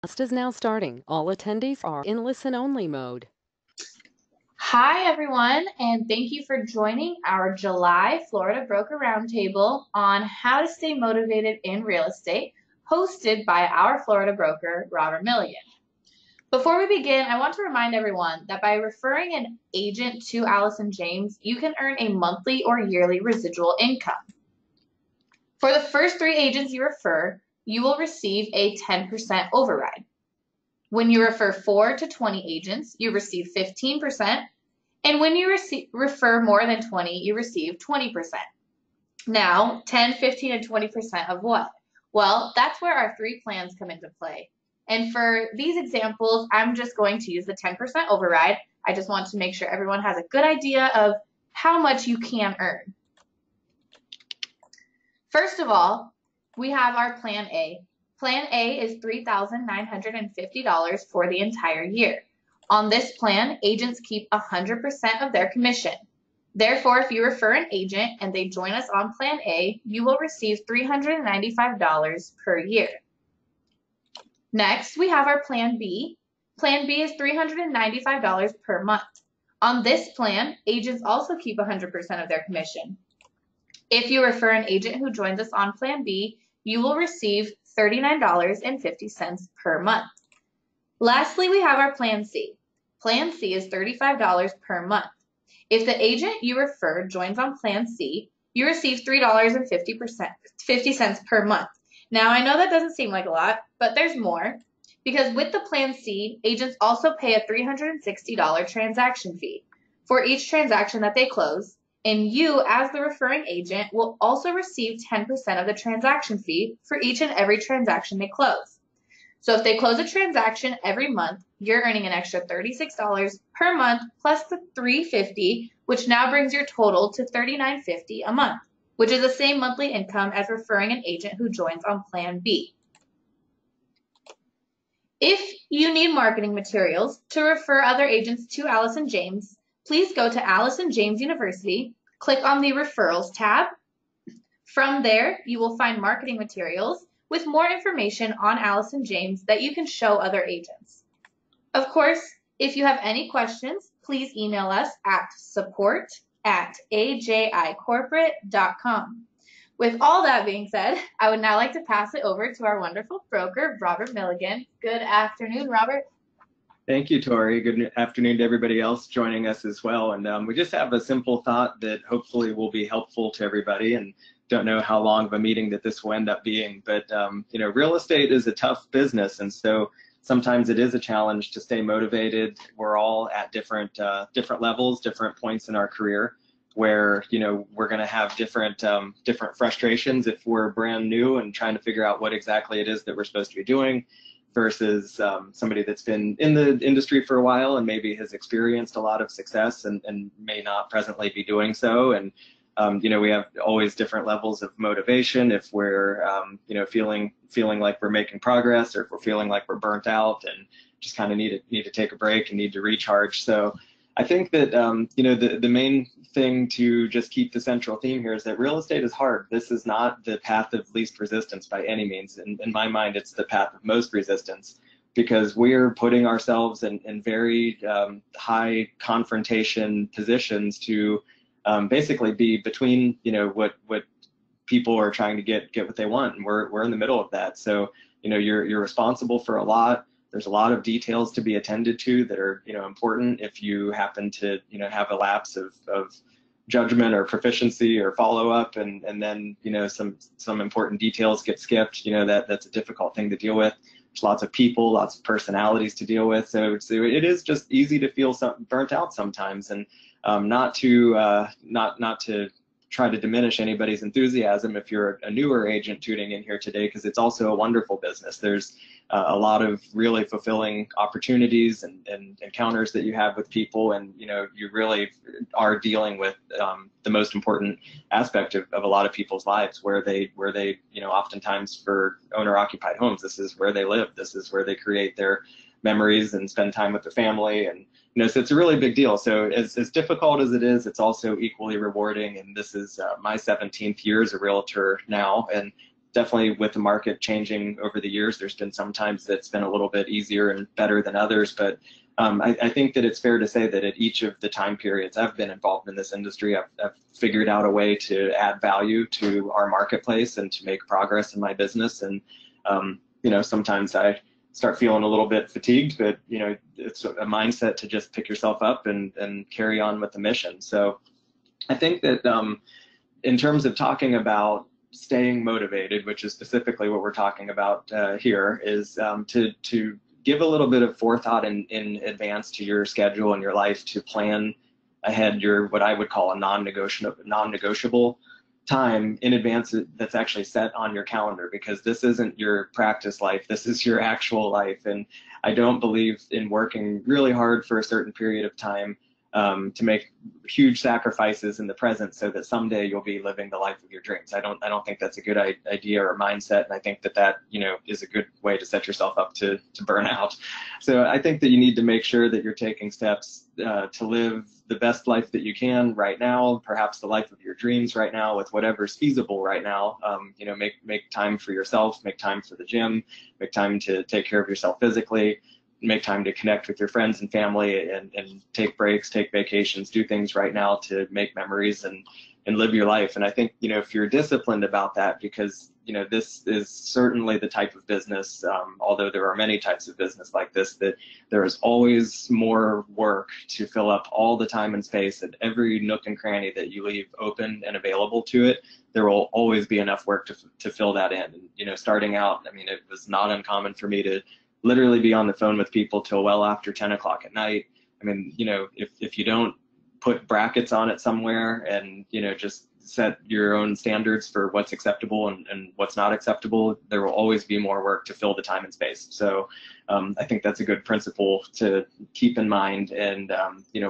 Class is now starting. All attendees are in listen-only mode. Hi, everyone, and thank you for joining our July Florida Broker Roundtable on how to stay motivated in real estate, hosted by our Florida broker, Robert Milligan. Before we begin, I want to remind everyone that by referring an agent to Allison James, you can earn a monthly or yearly residual income. For the first 3 agents you refer, you will receive a 10% override. When you refer 4 to 20 agents, you receive 15%. And when you refer more than 20, you receive 20%. Now, 10, 15, and 20% of what? Well, that's where our 3 plans come into play. And for these examples, I'm just going to use the 10% override. I just want to make sure everyone has a good idea of how much you can earn. First of all, we have our Plan A. Plan A is $3,950 for the entire year. On this plan, agents keep 100% of their commission. Therefore, if you refer an agent and they join us on Plan A, you will receive $395 per year. Next, we have our Plan B. Plan B is $395 per month. On this plan, agents also keep 100% of their commission. If you refer an agent who joins us on Plan B, you will receive $39.50 per month. Lastly, we have our Plan C. Plan C is $35 per month. If the agent you refer joins on Plan C, you receive $3.50 per month. Now, I know that doesn't seem like a lot, but there's more, because with the Plan C, agents also pay a $360 transaction fee for each transaction that they close, and you, as the referring agent, will also receive 10% of the transaction fee for each and every transaction they close. So if they close a transaction every month, you're earning an extra $36 per month plus the $350, which now brings your total to $39.50 a month, which is the same monthly income as referring an agent who joins on Plan B. If you need marketing materials to refer other agents to Allison James, please go to Allison James University, click on the Referrals tab. From there, you will find marketing materials with more information on Allison James that you can show other agents. Of course, if you have any questions, please email us at support@ajicorporate.com. With all that being said, I would now like to pass it over to our wonderful broker, Robert Milligan. Good afternoon, Robert. Thank you, Tori. Good afternoon to everybody else joining us as well. And we just have a simple thought that hopefully will be helpful to everybody. And don't know how long of a meeting that this will end up being, but real estate is a tough business, and so sometimes it is a challenge to stay motivated. We're all at different levels, different points in our career, where we're going to have different frustrations if we're brand new and trying to figure out what exactly it is that we're supposed to be doing, versus somebody that's been in the industry for a while and maybe has experienced a lot of success and may not presently be doing so. And we have always different levels of motivation if we're feeling like we're making progress, or if we're feeling like we're burnt out and just kind of need to take a break and need to recharge. So I think that the main thing to just keep the central theme here is that real estate is hard. This is not the path of least resistance by any means. In my mind, it's the path of most resistance, because we're putting ourselves in very high confrontation positions to basically be between what people are trying to get what they want, and we're in the middle of that. So you're responsible for a lot. There's a lot of details to be attended to that are important. If you happen to have a lapse of judgment or proficiency or follow-up, and then some important details get skipped, that's a difficult thing to deal with. There's lots of people, lots of personalities to deal with, so it is just easy to feel burnt out sometimes. And not to try to diminish anybody's enthusiasm if you're a newer agent tuning in here today, because it's also a wonderful business. There's a lot of really fulfilling opportunities and encounters that you have with people, and you really are dealing with the most important aspect of a lot of people's lives, where they oftentimes, for owner-occupied homes, this is where they live, this is where they create their memories and spend time with their family. And so it's a really big deal. So as difficult as it is, it's also equally rewarding. And this is my 17th year as a realtor now, and definitely with the market changing over the years, there's been some times that's been a little bit easier and better than others. But I think that it's fair to say that at each of the time periods I've been involved in this industry, I've figured out a way to add value to our marketplace and to make progress in my business. And sometimes I start feeling a little bit fatigued, but it's a mindset to just pick yourself up and carry on with the mission. So I think that in terms of talking about staying motivated, which is specifically what we're talking about here, is to give a little bit of forethought in advance to your schedule and your life, to plan ahead your what I would call a non-negotiable time in advance that's actually set on your calendar, because this isn't your practice life, this is your actual life. And I don't believe in working really hard for a certain period of time to make huge sacrifices in the present so that someday you'll be living the life of your dreams. I don't think that's a good idea or mindset, and I think that is a good way to set yourself up to burn out. So I think that you need to make sure that you're taking steps to live the best life that you can right now, perhaps the life of your dreams right now, with whatever's feasible right now. Make time for yourself, make time for the gym, make time to take care of yourself physically, make time to connect with your friends and family, and take breaks, take vacations, do things right now to make memories and live your life. And I think, if you're disciplined about that, because, this is certainly the type of business, although there are many types of business like this, that there is always more work to fill up all the time and space at every nook and cranny that you leave open and available to it. There will always be enough work to fill that in. And, starting out, it was not uncommon for me to literally be on the phone with people till well after 10 o'clock at night. If you don't put brackets on it somewhere and, just set your own standards for what's acceptable and what's not acceptable, there will always be more work to fill the time and space. So I think that's a good principle to keep in mind. And,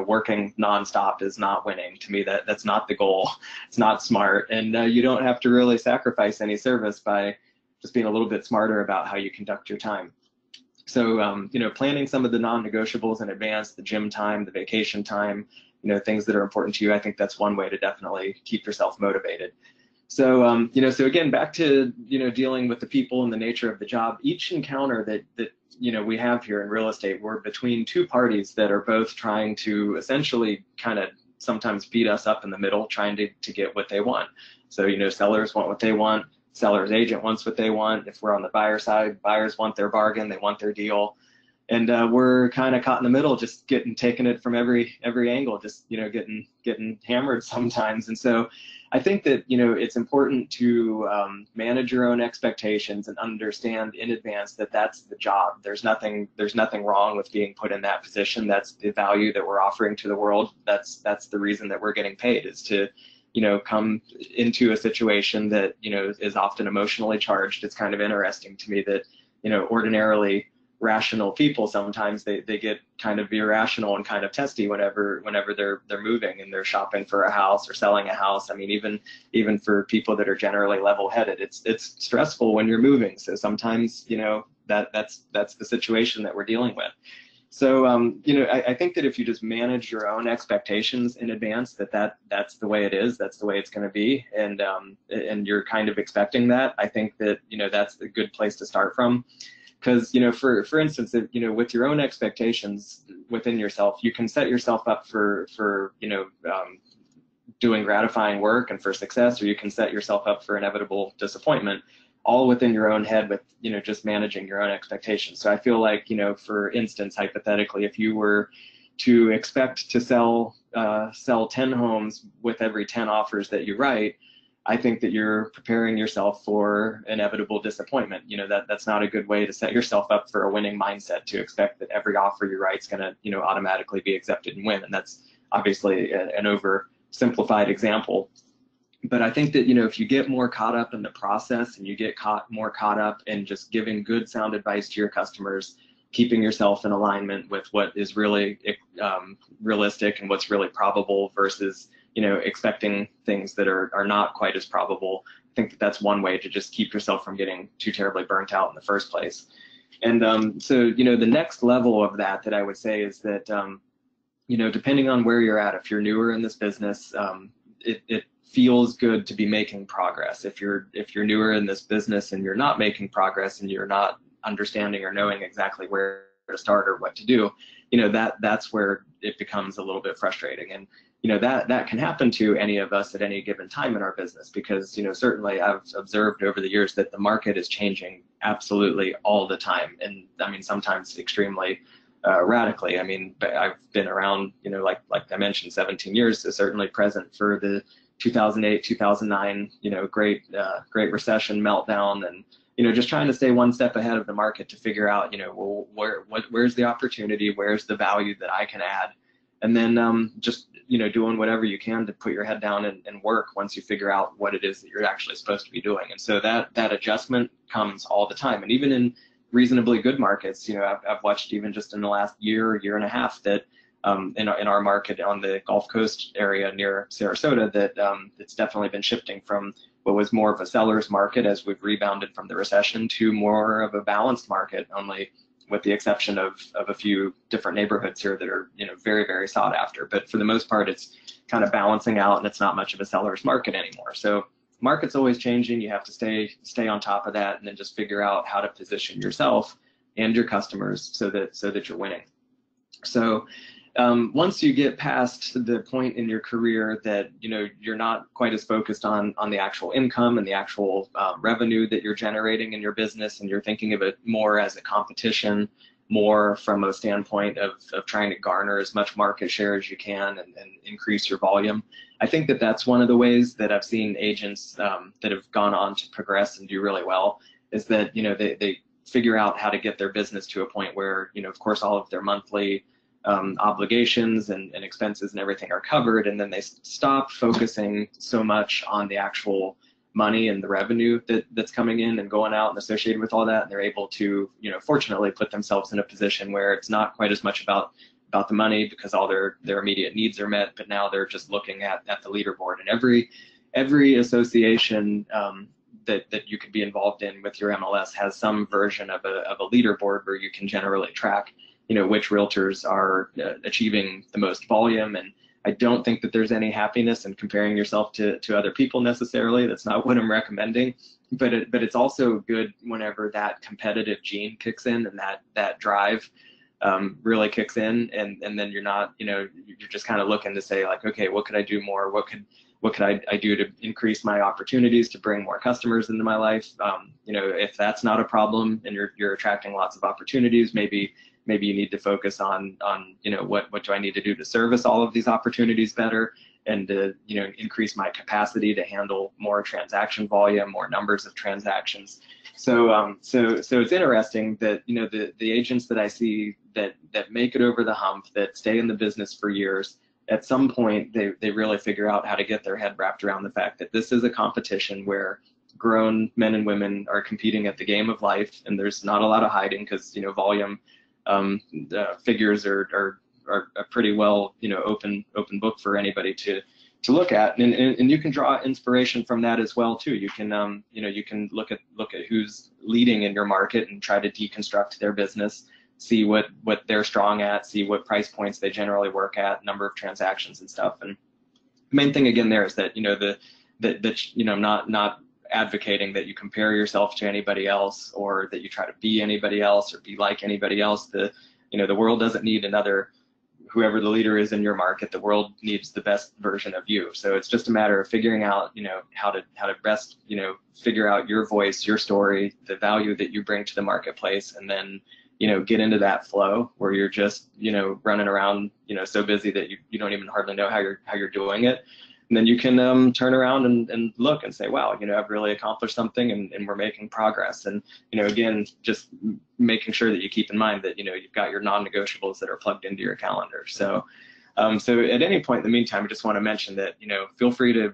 working nonstop is not winning. To me, that's not the goal. It's not smart. And you don't have to really sacrifice any service by just being a little bit smarter about how you conduct your time. So, planning some of the non-negotiables in advance, the gym time, the vacation time, things that are important to you, I think that's one way to definitely keep yourself motivated. So, so again, back to, dealing with the people and the nature of the job. Each encounter that we have here in real estate, we're between two parties that are both trying to essentially kind of sometimes beat us up in the middle, trying to get what they want. So, sellers want what they want. Seller's agent wants what they want. If we're on the buyer side, buyers want their bargain, they want their deal. And we're kind of caught in the middle, just taking it from every angle, just, getting hammered sometimes. And so I think that, it's important to manage your own expectations and understand in advance that that's the job. There's nothing wrong with being put in that position. That's the value that we're offering to the world. That's the reason that we're getting paid, is to come into a situation that, is often emotionally charged. It's kind of interesting to me that, ordinarily rational people, sometimes they get kind of irrational and kind of testy whenever they're moving and they're shopping for a house or selling a house. Even for people that are generally level-headed, it's stressful when you're moving. So sometimes, that's the situation that we're dealing with. So, I think that if you just manage your own expectations in advance, that's the way it is, that's the way it's going to be, and you're kind of expecting that, I think that, that's a good place to start from. Because, for instance, with your own expectations within yourself, you can set yourself up for doing gratifying work and for success, or you can set yourself up for inevitable disappointment, all within your own head with, just managing your own expectations. So I feel like, for instance, hypothetically, if you were to expect to sell 10 homes with every 10 offers that you write, I think that you're preparing yourself for inevitable disappointment. That's not a good way to set yourself up for a winning mindset, to expect that every offer you write is going to, automatically be accepted and win. And that's obviously an oversimplified example. But I think that, if you get more caught up in the process and you get more caught up in just giving good, sound advice to your customers, keeping yourself in alignment with what is really realistic and what's really probable versus, expecting things that are not quite as probable, I think that that's one way to just keep yourself from getting too terribly burnt out in the first place. And so, the next level of that I would say is that, depending on where you're at, if you're newer in this business, it feels good to be making progress. If you're newer in this business and you're not making progress and you're not understanding or knowing exactly where to start or what to do, that's where it becomes a little bit frustrating. And that can happen to any of us at any given time in our business, because certainly I've observed over the years that the market is changing absolutely all the time, and I mean sometimes extremely radically. I mean, I've been around, like I mentioned, 17 years, so certainly present for the 2008, 2009, great recession meltdown, and just trying to stay one step ahead of the market to figure out, well, where's the opportunity, where's the value that I can add, and then just doing whatever you can to put your head down and work once you figure out what it is that you're actually supposed to be doing. And so that adjustment comes all the time, and even in reasonably good markets, I've watched even just in the last year and a half that in our market on the Gulf Coast area near Sarasota, that it's definitely been shifting from what was more of a seller's market as we've rebounded from the recession to more of a balanced market, only with the exception of a few different neighborhoods here that are very, very sought after. But for the most part, it's kind of balancing out, and it's not much of a seller's market anymore. So market's always changing. You have to stay on top of that, and then just figure out how to position yourself and your customers so that you're winning. So once you get past the point in your career that you're not quite as focused on the actual income and the actual revenue that you're generating in your business, and you're thinking of it more as a competition, more from a standpoint of trying to garner as much market share as you can and increase your volume. I think that that's one of the ways that I've seen agents that have gone on to progress and do really well, is that they figure out how to get their business to a point where of course all of their monthly obligations and expenses and everything are covered, and then they stop focusing so much on the actual money and the revenue that's coming in and going out and associated with all that, and they're able to fortunately put themselves in a position where it's not quite as much about the money, because all their immediate needs are met, but now they're just looking at the leaderboard. And every association that you could be involved in with your MLS has some version of a leaderboard where you can generally track which realtors are achieving the most volume. And I don't think that there's any happiness in comparing yourself to other people necessarily. That's not what I'm recommending, but it's also good whenever that competitive gene kicks in and that drive really kicks in, and then you're not, you're just kind of looking to say like, okay, what could I do more? What could I do to increase my opportunities to bring more customers into my life? If that's not a problem and you're attracting lots of opportunities, maybe you need to focus on what do I need to do to service all of these opportunities better, and to increase my capacity to handle more transaction volume, more numbers of transactions. So it's interesting that the agents that I see that make it over the hump, that stay in the business for years, at some point they really figure out how to get their head wrapped around the fact that this is a competition where grown men and women are competing at the game of life, and there's not a lot of hiding, because volume figures are a pretty well open book for anybody to look at, and you can draw inspiration from that as well too. You can you can look at who's leading in your market and try to deconstruct their business, see what they're strong at, see what price points they generally work at, number of transactions and stuff. And the main thing again there is that not advocating that you compare yourself to anybody else, or that you try to be anybody else or be like anybody else. The world doesn't need another whoever the leader is in your market. The world needs the best version of you. So it's just a matter of figuring out how to best figure out your voice, your story, the value that you bring to the marketplace, and then get into that flow where you're just running around so busy that you don't even hardly know how you're doing it. And then you can turn around and look and say, wow, I've really accomplished something, and we're making progress. And again, just making sure that you keep in mind that you've got your non-negotiables that are plugged into your calendar. So so at any point in the meantime, I just want to mention that feel free to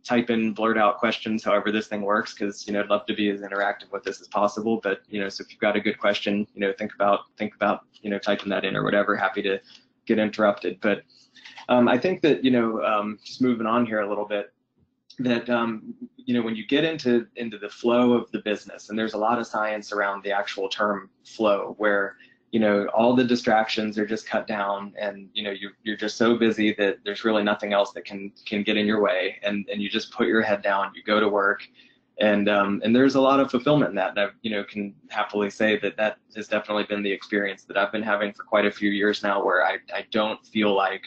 type in, blurt out questions however this thing works, because I'd love to be as interactive with this as possible. But so if you've got a good question, think about typing that in or whatever. Happy to get interrupted. But I think that just moving on here a little bit, that when you get into the flow of the business, and there's a lot of science around the actual term flow, where all the distractions are just cut down, and you're just so busy that there's really nothing else that can get in your way, and you just put your head down, you go to work, and there's a lot of fulfillment in that. And I can happily say that has definitely been the experience that I've been having for quite a few years now, where I don't feel like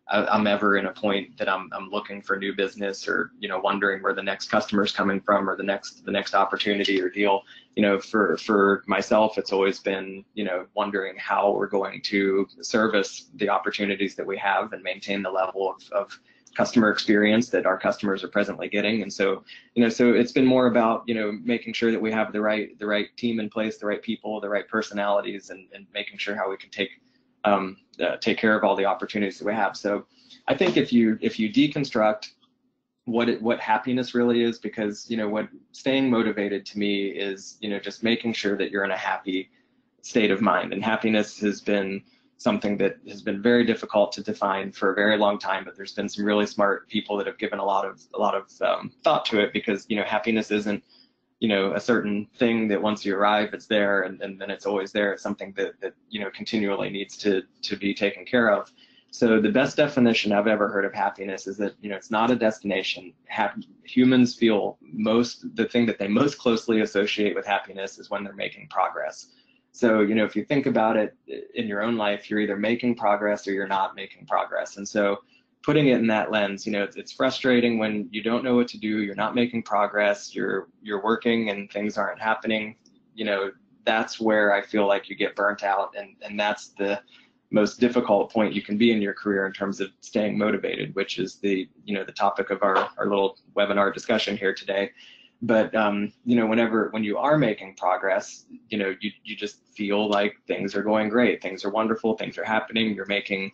I'm ever in a point that I'm looking for new business, or wondering where the next customer is coming from, or the next opportunity or deal. For myself, it's always been wondering how we're going to service the opportunities that we have and maintain the level of customer experience that our customers are presently getting. And so so it's been more about making sure that we have the right team in place, the right people, the right personalities, and making sure how we can take care of all the opportunities that we have. So I think if you deconstruct what happiness really is, because what staying motivated to me is just making sure that you're in a happy state of mind. And happiness has been something that has been very difficult to define for a very long time, but there's been some really smart people that have given a lot of thought to it, because happiness isn't a certain thing that once you arrive it's there and then it's always there. It's something that continually needs to be taken care of. So the best definition I've ever heard of happiness is that it's not a destination. Humans feel the thing that they most closely associate with happiness is when they're making progress. So if you think about it in your own life, you're either making progress or you're not making progress. And so putting it in that lens, it's frustrating when you don't know what to do, you're not making progress, you're working and things aren't happening. That's where I feel like you get burnt out, and that's the most difficult point you can be in your career in terms of staying motivated, which is the topic of our little webinar discussion here today. But when you are making progress, you just feel like things are going great, things are wonderful, things are happening, you're making,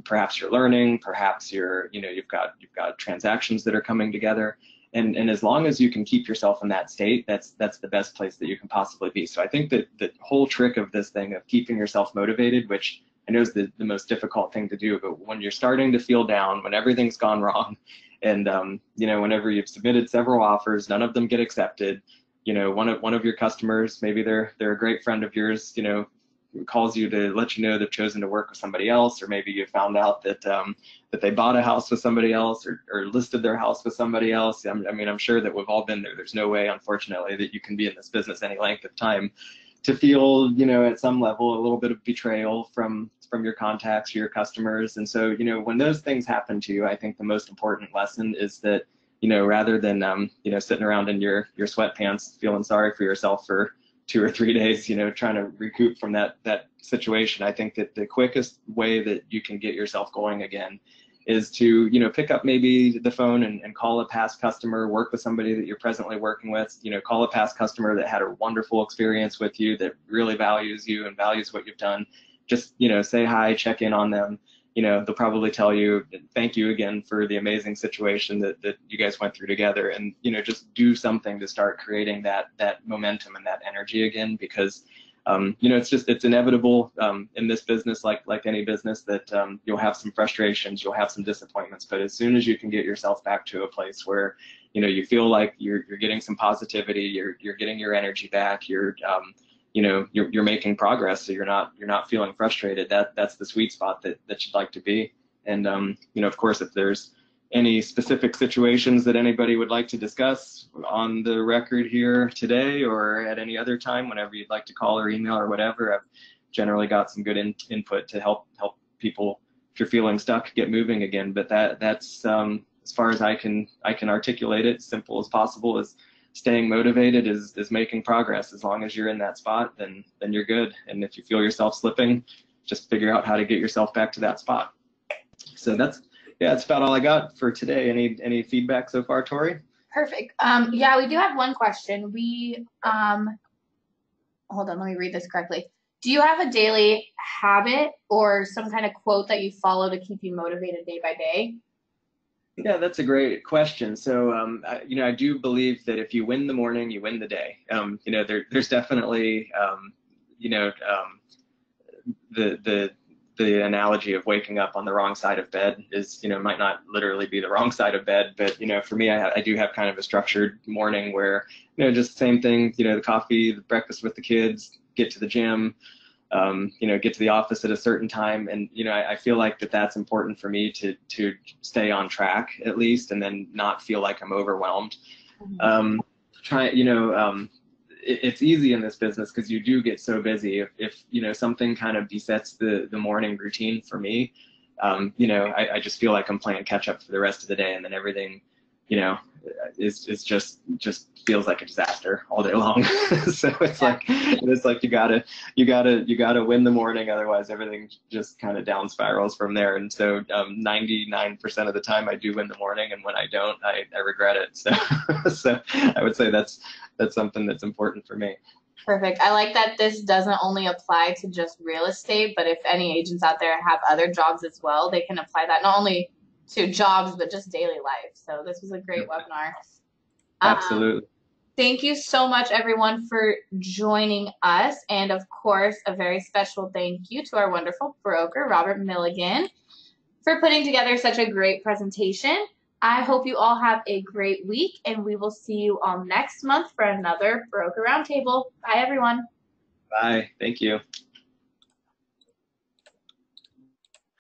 perhaps you're learning, perhaps you've got transactions that are coming together. And as long as you can keep yourself in that state, that's the best place that you can possibly be. So I think that the whole trick of this thing of keeping yourself motivated, which I know is the most difficult thing to do, but when you're starting to feel down, when everything's gone wrong, and whenever you've submitted several offers, none of them get accepted, one of your customers, maybe they're a great friend of yours, calls you to let you know they've chosen to work with somebody else, or maybe you found out that that they bought a house with somebody else, or listed their house with somebody else. I'm sure that we've all been there. There's no way, unfortunately, that you can be in this business any length of time to feel, at some level, a little bit of betrayal from your contacts, your customers. And so, when those things happen to you, I think the most important lesson is that, rather than, sitting around in your sweatpants, feeling sorry for yourself for 2 or 3 days, trying to recoup from that situation, I think that the quickest way that you can get yourself going again is to, pick up maybe the phone and call a past customer, work with somebody that you're presently working with, call a past customer that had a wonderful experience with you, that really values you and values what you've done. Just, say hi, check in on them. They'll probably tell you, thank you again for the amazing situation that you guys went through together, and, just do something to start creating that momentum and that energy again, because, it's inevitable in this business, like any business, that you'll have some frustrations, you'll have some disappointments, but as soon as you can get yourself back to a place where, you feel like you're getting some positivity, you're getting your energy back, you're making progress, so you're not feeling frustrated. That's the sweet spot that you'd like to be. And of course, if there's any specific situations that anybody would like to discuss on the record here today, or at any other time, whenever you'd like to call or email or whatever, I've generally got some good input to help people, if you're feeling stuck, get moving again. But that's as far as I can articulate it, simple as possible, is staying motivated is making progress. As long as you're in that spot, then you're good. And if you feel yourself slipping, just figure out how to get yourself back to that spot. So that's about all I got for today. Any feedback so far, Tori? Perfect. Yeah, we do have one question. We hold on, let me read this correctly. Do you have a daily habit or some kind of quote that you follow to keep you motivated day by day? Yeah, that's a great question. So, I do believe that if you win the morning, you win the day. There's definitely, the analogy of waking up on the wrong side of bed is, might not literally be the wrong side of bed, but, for me, I do have kind of a structured morning where, just the same thing, the coffee, the breakfast with the kids, get to the gym, get to the office at a certain time. And, I feel like that's important for me to stay on track at least, and then not feel like I'm overwhelmed. Mhm. It's easy in this business because you do get so busy. If something kind of besets the morning routine for me, I just feel like I'm playing catch up for the rest of the day, and then everything, is just feels like a disaster all day long. So it's like you gotta win the morning, otherwise everything just kind of down spirals from there. And so 99% of the time I do win the morning, and when I don't, I regret it. So so I would say that's something that's important for me. Perfect. I like that this doesn't only apply to just real estate, but if any agents out there have other jobs as well, they can apply that not only to jobs, but just daily life. So this was a great webinar. Absolutely. Thank you so much, everyone, for joining us. And of course, a very special thank you to our wonderful broker, Robert Milligan, for putting together such a great presentation. I hope you all have a great week, and we will see you all next month for another Broker Roundtable. Bye, everyone. Bye. Thank you.